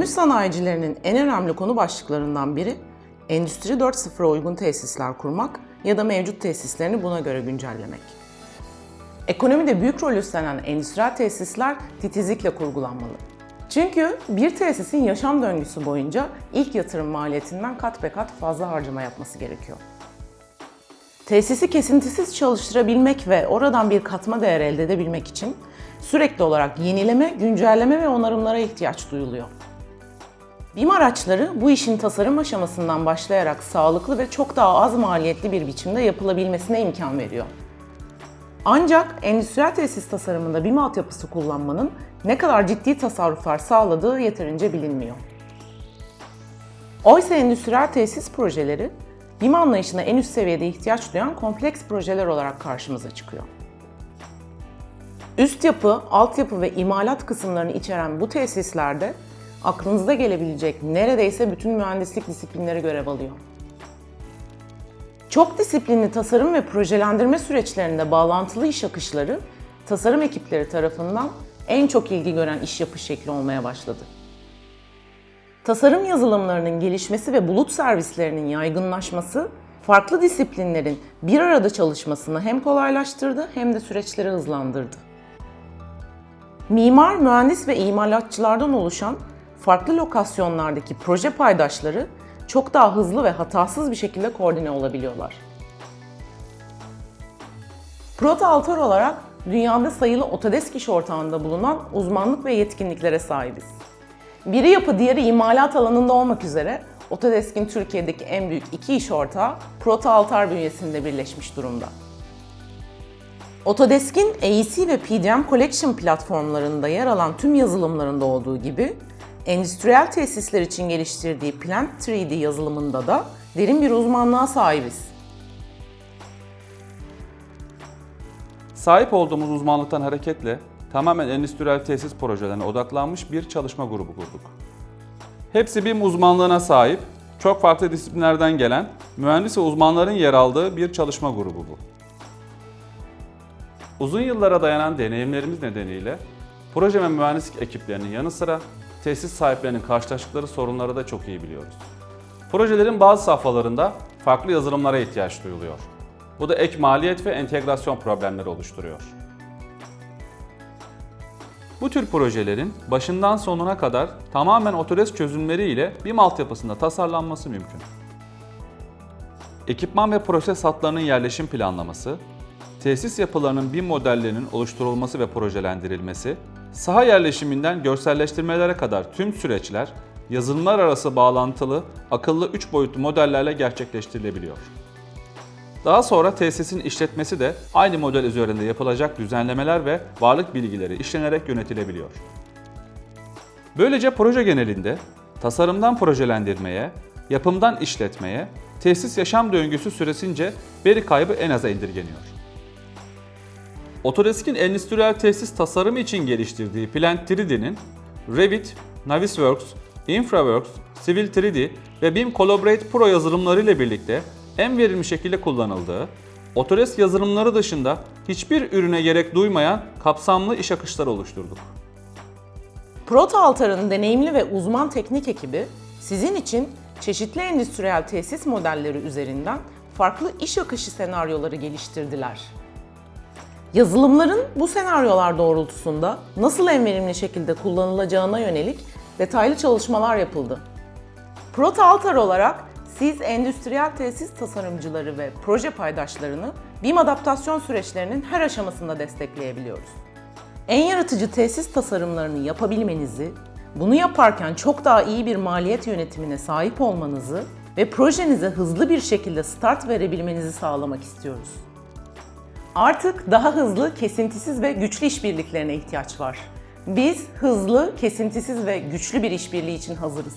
Günümüz sanayicilerinin en önemli konu başlıklarından biri, Endüstri 4.0'a uygun tesisler kurmak ya da mevcut tesislerini buna göre güncellemek. Ekonomide büyük rol üstlenen endüstriyel tesisler titizlikle kurgulanmalı. Çünkü bir tesisin yaşam döngüsü boyunca ilk yatırım maliyetinden kat be kat fazla harcama yapması gerekiyor. Tesisi kesintisiz çalıştırabilmek ve oradan bir katma değer elde edebilmek için sürekli olarak yenileme, güncelleme ve onarımlara ihtiyaç duyuluyor. BİM araçları bu işin tasarım aşamasından başlayarak sağlıklı ve çok daha az maliyetli bir biçimde yapılabilmesine imkan veriyor. Ancak endüstriyel tesis tasarımında BİM altyapısı kullanmanın ne kadar ciddi tasarruflar sağladığı yeterince bilinmiyor. Oysa endüstriyel tesis projeleri, BİM anlayışına en üst seviyede ihtiyaç duyan kompleks projeler olarak karşımıza çıkıyor. Üst yapı, altyapı ve imalat kısımlarını içeren bu tesislerde aklınıza gelebilecek neredeyse bütün mühendislik disiplinleri görev alıyor. Çok disiplinli tasarım ve projelendirme süreçlerinde bağlantılı iş akışları, tasarım ekipleri tarafından en çok ilgi gören iş yapış şekli olmaya başladı. Tasarım yazılımlarının gelişmesi ve bulut servislerinin yaygınlaşması, farklı disiplinlerin bir arada çalışmasını hem kolaylaştırdı hem de süreçleri hızlandırdı. Mimar, mühendis ve imalatçılardan oluşan farklı lokasyonlardaki proje paydaşları çok daha hızlı ve hatasız bir şekilde koordine olabiliyorlar. Proto-Altar olarak dünyada sayılı Autodesk iş ortağında bulunan uzmanlık ve yetkinliklere sahibiz. Biri yapı, diğeri imalat alanında olmak üzere Autodesk'in Türkiye'deki en büyük iki iş ortağı Proto-Altar bünyesinde birleşmiş durumda. Autodesk'in AEC ve PDM Collection platformlarında yer alan tüm yazılımlarında olduğu gibi, endüstriyel tesisler için geliştirdiği Plant 3D yazılımında da derin bir uzmanlığa sahibiz. Sahip olduğumuz uzmanlıktan hareketle tamamen endüstriyel tesis projelerine odaklanmış bir çalışma grubu kurduk. Hepsi BİM uzmanlığına sahip, çok farklı disiplinlerden gelen mühendis ve uzmanların yer aldığı bir çalışma grubu bu. Uzun yıllara dayanan deneyimlerimiz nedeniyle proje ve mühendislik ekiplerinin yanı sıra tesis sahiplerinin karşılaştıkları sorunları da çok iyi biliyoruz. Projelerin bazı safhalarında farklı yazılımlara ihtiyaç duyuluyor. Bu da ek maliyet ve entegrasyon problemleri oluşturuyor. Bu tür projelerin başından sonuna kadar tamamen Autodesk çözümleri ile BİM altyapısında tasarlanması mümkün. Ekipman ve proses hatlarının yerleşim planlaması, tesis yapılarının BİM modellerinin oluşturulması ve projelendirilmesi, saha yerleşiminden görselleştirmelere kadar tüm süreçler yazılımlar arası bağlantılı, akıllı 3 boyutlu modellerle gerçekleştirilebiliyor. Daha sonra tesisin işletmesi de aynı model üzerinde yapılacak düzenlemeler ve varlık bilgileri işlenerek yönetilebiliyor. Böylece proje genelinde tasarımdan projelendirmeye, yapımdan işletmeye, tesis yaşam döngüsü süresince veri kaybı en aza indirgeniyor. Autodesk'in endüstriyel tesis tasarımı için geliştirdiği Plant 3D'nin Revit, Navisworks, InfraWorks, Civil 3D ve BİM Collaborate Pro yazılımları ile birlikte en verimli şekilde kullanıldığı, Autodesk yazılımları dışında hiçbir ürüne gerek duymayan kapsamlı iş akışları oluşturduk. Proto-Altar'ın deneyimli ve uzman teknik ekibi sizin için çeşitli endüstriyel tesis modelleri üzerinden farklı iş akışı senaryoları geliştirdiler. Yazılımların bu senaryolar doğrultusunda nasıl en verimli şekilde kullanılacağına yönelik detaylı çalışmalar yapıldı. Proto-Altar olarak siz endüstriyel tesis tasarımcıları ve proje paydaşlarını BİM adaptasyon süreçlerinin her aşamasında destekleyebiliyoruz. En yaratıcı tesis tasarımlarını yapabilmenizi, bunu yaparken çok daha iyi bir maliyet yönetimine sahip olmanızı ve projenize hızlı bir şekilde start verebilmenizi sağlamak istiyoruz. Artık daha hızlı, kesintisiz ve güçlü işbirliklerine ihtiyaç var. Biz hızlı, kesintisiz ve güçlü bir işbirliği için hazırız.